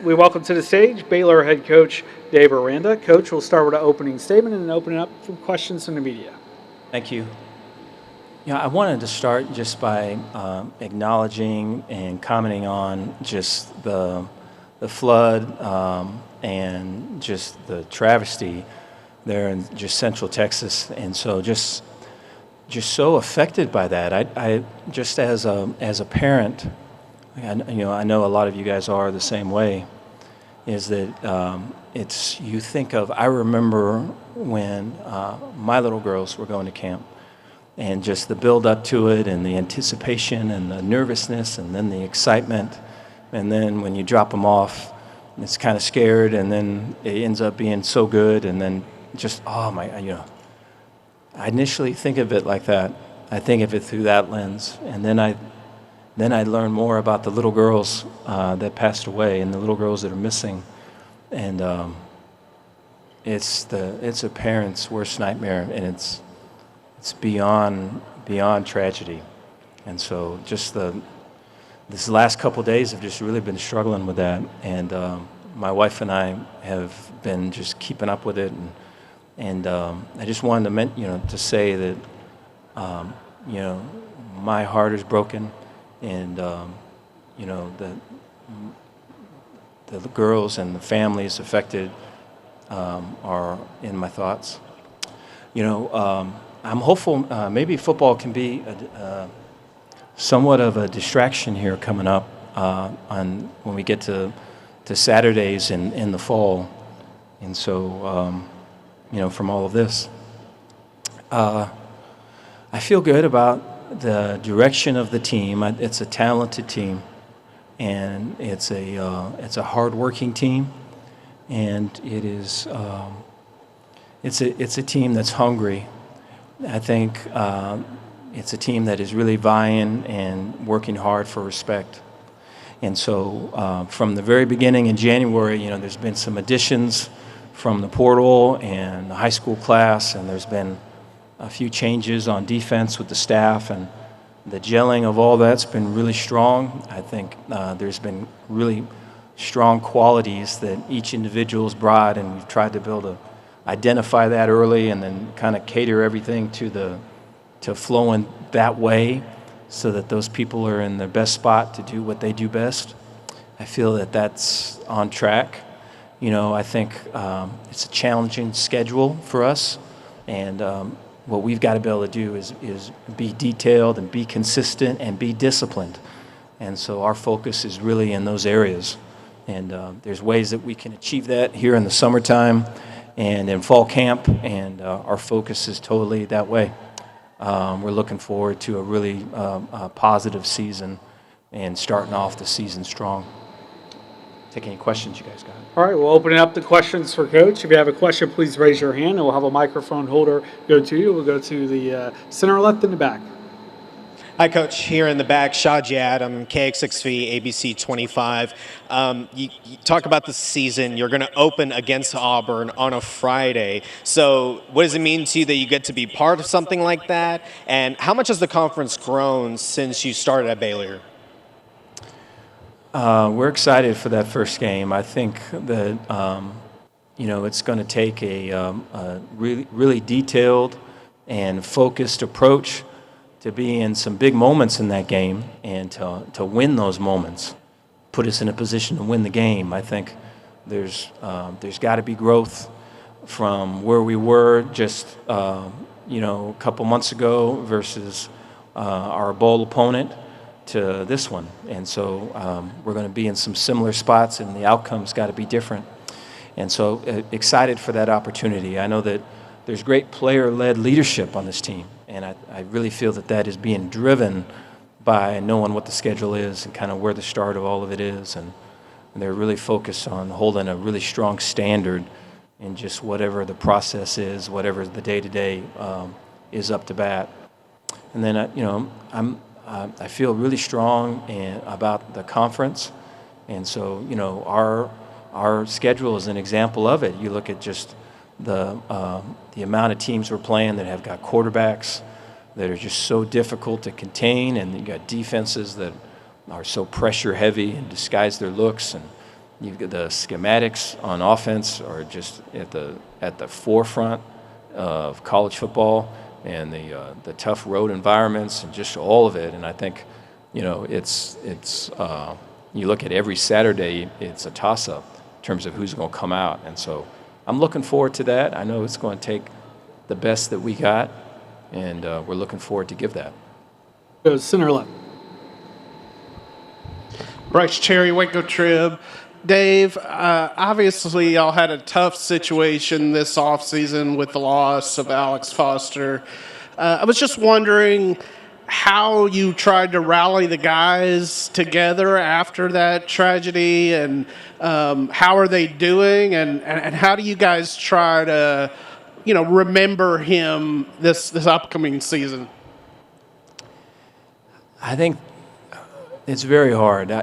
we welcome to the stage Baylor head coach Dave Aranda. Coach, we'll start with an opening statement and then open it up for questions from the media. Thank you. Yeah, I wanted to start just by acknowledging and commenting on just the flood and just the travesty there in just Central Texas, and so just so affected by that. I just as a parent, I know a lot of you guys are the same way. Is that it's you think of? I remember when my little girls were going to camp, and just the build up to it, and the anticipation, and the nervousness, and then the excitement, and then when you drop them off, it's kind of scared, and then it ends up being so good, and then just I initially think of it like that. I think of it through that lens, and then I learn more about the little girls that passed away and the little girls that are missing, and it's a parent's worst nightmare, and it's beyond tragedy, and so just this last couple of days have just really been struggling with that, and my wife and I have been just keeping up with it, and I just wanted to say that my heart is broken. And the girls and the families affected are in my thoughts. I'm hopeful maybe football can be somewhat of a distraction here coming up when we get to Saturdays in the fall, and so from all of this, I feel good about the direction of the team. It's a talented team, and it's a hard-working team, and it's a team that's hungry. I think it's a team that is really vying and working hard for respect. And so from the very beginning in January, there's been some additions from the portal and the high school class, and there's been a few changes on defense with the staff, and the gelling of all that's been really strong. I think there's been really strong qualities that each individual's brought, and we've tried to identify that early and then kind of cater everything to flowing that way so that those people are in their best spot to do what they do best. I feel that that's on track. I think it's a challenging schedule for us, and what we've got to be able to do is be detailed and be consistent and be disciplined. And so our focus is really in those areas. And there's ways that we can achieve that here in the summertime and in fall camp, and our focus is totally that way. We're looking forward to a really positive season and starting off the season strong. Take any questions you guys got. All right, we'll open it up to questions for Coach. If you have a question, please raise your hand, and we'll have a microphone holder go to you. We'll go to the center left in the back. Hi, Coach. Here in the back, Shaji Adam, KXXV, ABC 25. You talk about the season. You're going to open against Auburn on a Friday. So what does it mean to you that you get to be part of something like that? And how much has the conference grown since you started at Baylor? We're excited for that first game. I think that it's going to take a really detailed and focused approach to be in some big moments in that game and to win those moments, put us in a position to win the game. I think there's got to be growth from where we were just a couple months ago versus our bowl opponent to this one, and so we're going to be in some similar spots, and the outcome's got to be different. And so excited for that opportunity. I know that there's great player-led leadership on this team, and I really feel that is being driven by knowing what the schedule is and kind of where the start of all of it is, and they're really focused on holding a really strong standard in just whatever the process is, whatever the day-to-day is up to bat. And then I feel really strong about the conference, and so our schedule is an example of it. You look at just the amount of teams we're playing that have got quarterbacks that are just so difficult to contain, and you got defenses that are so pressure heavy and disguise their looks, and you've got the schematics on offense are just at the forefront of college football, and the tough road environments and just all of it. And I think, it's you look at every Saturday, it's a toss-up in terms of who's going to come out. And so I'm looking forward to that. I know it's going to take the best that we got, and we're looking forward to give that. Go center left. Bryce Cherry, Waco Trib. Dave, obviously y'all had a tough situation this offseason with the loss of Alex Foster. I was just wondering how you tried to rally the guys together after that tragedy, and how are they doing, and how do you guys try to, remember him this upcoming season? I think it's very hard. I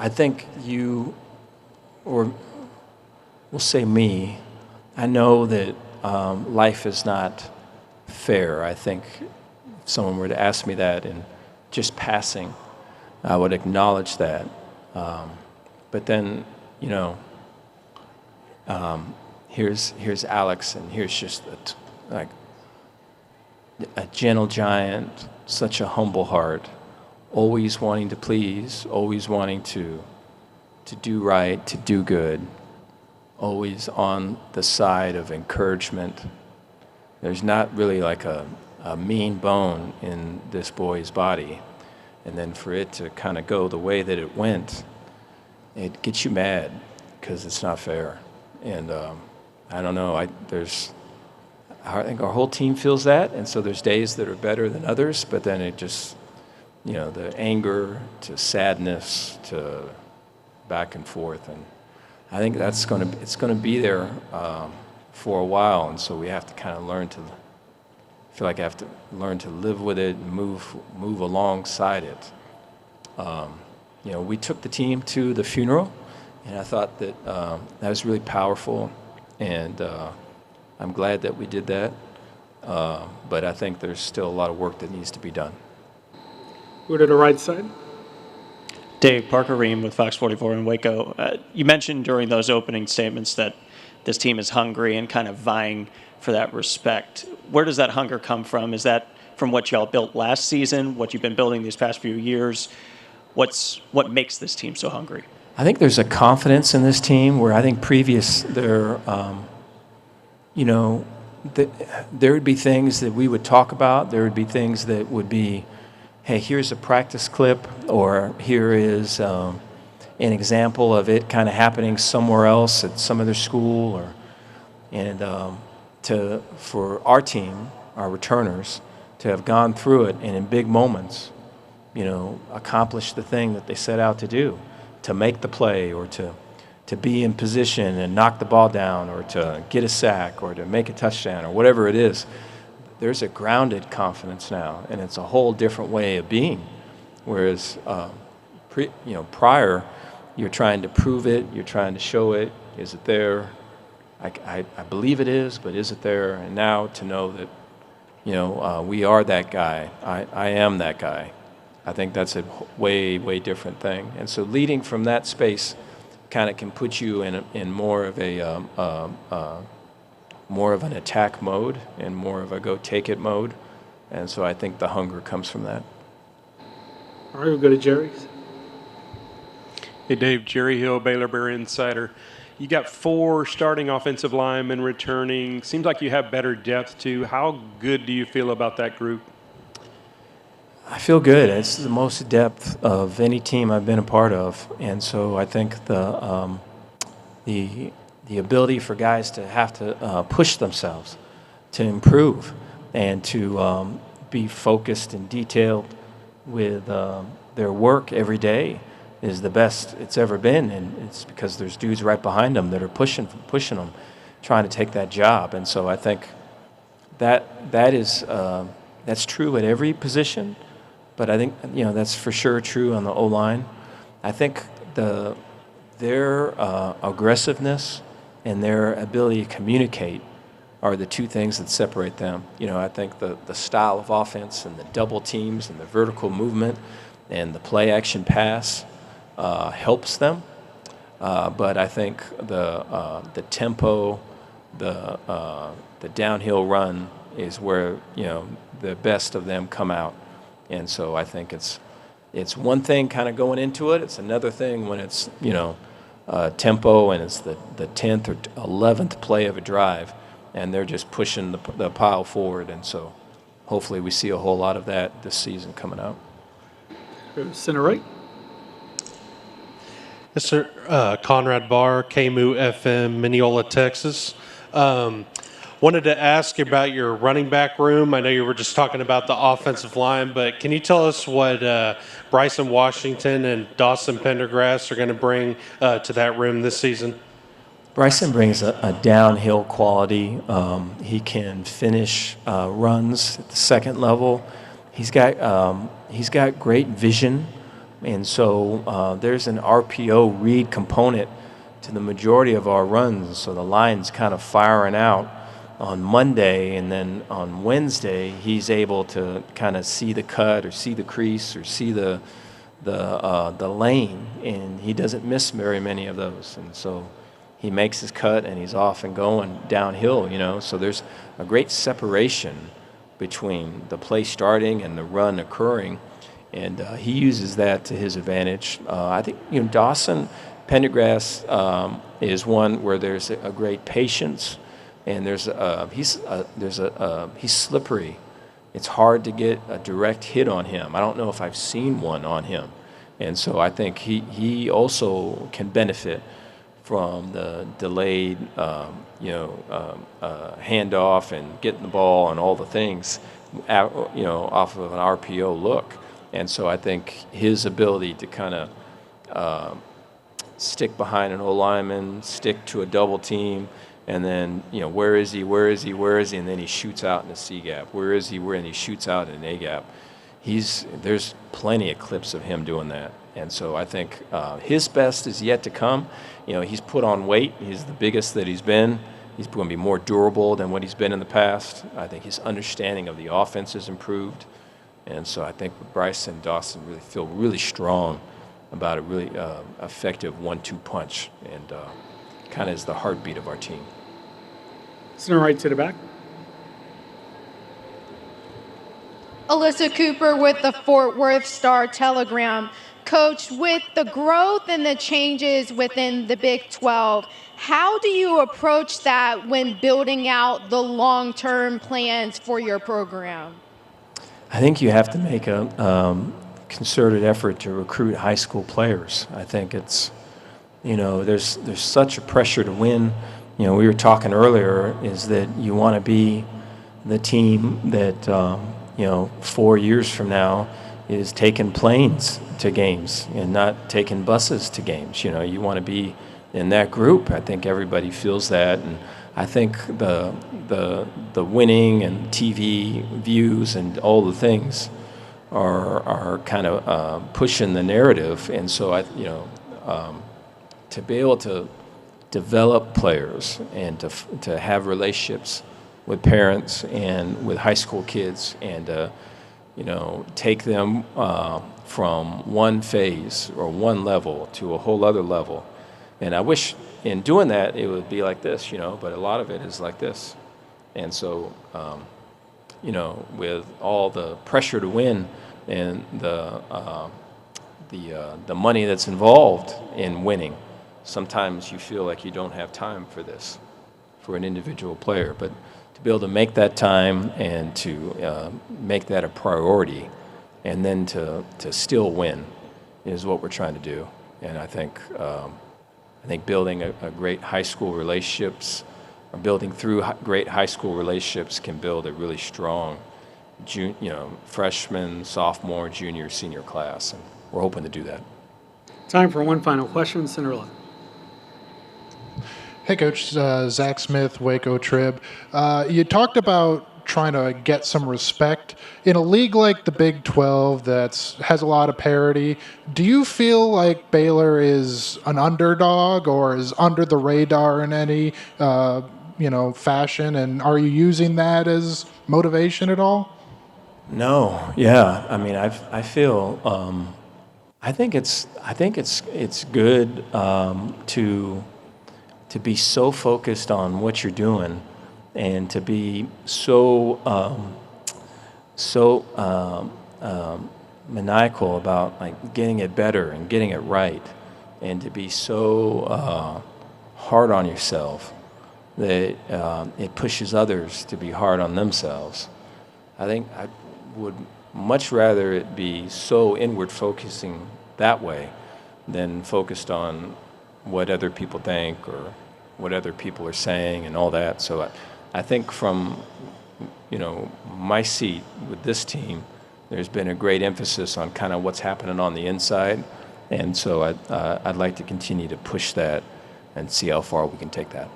think or we'll say me, I know that life is not fair. I think if someone were to ask me that in just passing, I would acknowledge that. But then, here's Alex, and here's just a gentle giant, such a humble heart, always wanting to please, always wanting to do right, to do good, always on the side of encouragement. There's not really like a mean bone in this boy's body. And then for it to kind of go the way that it went, it gets you mad because it's not fair. And I don't know, I think our whole team feels that, and so there's days that are better than others, but then it just, the anger to sadness to back and forth, and I think it's going to be there for a while, and so we have to kind of I have to learn to live with it and move alongside it. We took the team to the funeral, and I thought that that was really powerful, and I'm glad that we did that, but I think there's still a lot of work that needs to be done. Go to the right side. Dave, Parker Ream with Fox 44 in Waco. You mentioned during those opening statements that this team is hungry and kind of vying for that respect. Where does that hunger come from? Is that from what y'all built last season, what you've been building these past few years? What makes this team so hungry? I think there's a confidence in this team where I think there would be things that we would talk about. There would be things that would be, hey, here's a practice clip, or here is an example of it kind of happening somewhere else at some other school, for our team, our returners, to have gone through it and in big moments, accomplish the thing that they set out to do, to make the play, or to be in position and knock the ball down, or to get a sack, or to make a touchdown, or whatever it is. There's a grounded confidence now, and it's a whole different way of being. Whereas, prior, you're trying to prove it, you're trying to show it. Is it there? I believe it is, but is it there? And now to know that, we are that guy. I am that guy. I think that's a way, way different thing. And so leading from that space kind of can put you in more of an attack mode and more of a go take it mode. And so I think the hunger comes from that. All right, we'll go to Jerry. Hey, Dave, Jerry Hill, Baylor Bear Insider. You got 4 starting offensive linemen returning. Seems like you have better depth, too. How good do you feel about that group? I feel good. It's the most depth of any team I've been a part of. And so I think the ability for guys to have to push themselves, to improve, and to be focused and detailed with their work every day is the best it's ever been, and it's because there's dudes right behind them that are pushing them, trying to take that job. And so I think that's true at every position, but I think that's for sure true on the O-line. I think their aggressiveness and their ability to communicate are the 2 things that separate them. I think the style of offense and the double teams and the vertical movement and the play action pass helps them. But I think the tempo, the downhill run is where the best of them come out, and so I think it's one thing kind of going into it. It's another thing when it's tempo and it's the 10th or 11th play of a drive, and they're just pushing the pile forward, and so hopefully we see a whole lot of that this season coming out. Go to center right. Yes, sir. Conrad Barr, KMU FM, Mineola, Texas. Wanted to ask you about your running back room. I know you were just talking about the offensive line, but can you tell us what Bryson Washington and Dawson Pendergrass are going to bring to that room this season? Bryson brings a downhill quality. He can finish runs at the second level. He's got great vision. And so there's an RPO read component to the majority of our runs. So the line's kind of firing out on Monday, and then on Wednesday he's able to kind of see the cut or see the crease or see the lane, and he doesn't miss very many of those. And so he makes his cut and he's off and going downhill. So there's a great separation between the play starting and the run occurring. And he uses that to his advantage. I think Dawson Pendergrass is one where there's a great patience, and he's slippery. It's hard to get a direct hit on him. I don't know if I've seen one on him, and so I think he also can benefit from the delayed handoff and getting the ball and all the things off of an RPO look. And so I think his ability to kind of stick behind an O-lineman, stick to a double team, and then, where is he, and then he shoots out in the C gap. Where is he, and he shoots out in an A gap. There's plenty of clips of him doing that. And so I think his best is yet to come. He's put on weight. He's the biggest that he's been. He's going to be more durable than what he's been in the past. I think his understanding of the offense has improved. And so I think Bryce and Dawson really feel really strong about a really effective 1-2 punch, and kind of is the heartbeat of our team. Center right to the back. Alyssa Cooper with the Fort Worth Star-Telegram. Coach, with the growth and the changes within the Big 12, how do you approach that when building out the long-term plans for your program? I think you have to make a concerted effort to recruit high school players. I think it's, there's such a pressure to win. We were talking earlier is that you want to be the team that, 4 years from now is taking planes to games and not taking buses to games. You want to be in that group. I think everybody feels that, and I think the winning and TV views and all the things are kind of pushing the narrative, and so to be able to develop players and to have relationships with parents and with high school kids, and take them from one phase or one level to a whole other level. And I wish in doing that it would be like this, but a lot of it is like this. And so, with all the pressure to win and the money that's involved in winning, sometimes you feel like you don't have time for this, for an individual player. But to be able to make that time and to make that a priority, and then to still win, is what we're trying to do. And I think building a great high school relationships, or building through great high school relationships, can build a really strong freshman, sophomore, junior, senior class, and we're hoping to do that. Time for one final question, center left. Hey, Coach. Zach Smith, Waco Trib. You talked about trying to get some respect. In a league like the Big 12 that has a lot of parity, do you feel like Baylor is an underdog or is under the radar in any fashion? And are you using that as motivation at all? No, yeah. I mean, I feel I think it's good to be so focused on what you're doing, and to be maniacal about like getting it better and getting it right, and to be so hard on yourself that it pushes others to be hard on themselves. I think I would much rather it be so inward focusing that way than focused on what other people think or what other people are saying and all that. So I think from my seat with this team, there's been a great emphasis on kind of what's happening on the inside, and so I'd like to continue to push that and see how far we can take that.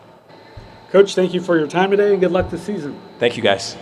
Coach, thank you for your time today, and good luck this season. Thank you, guys.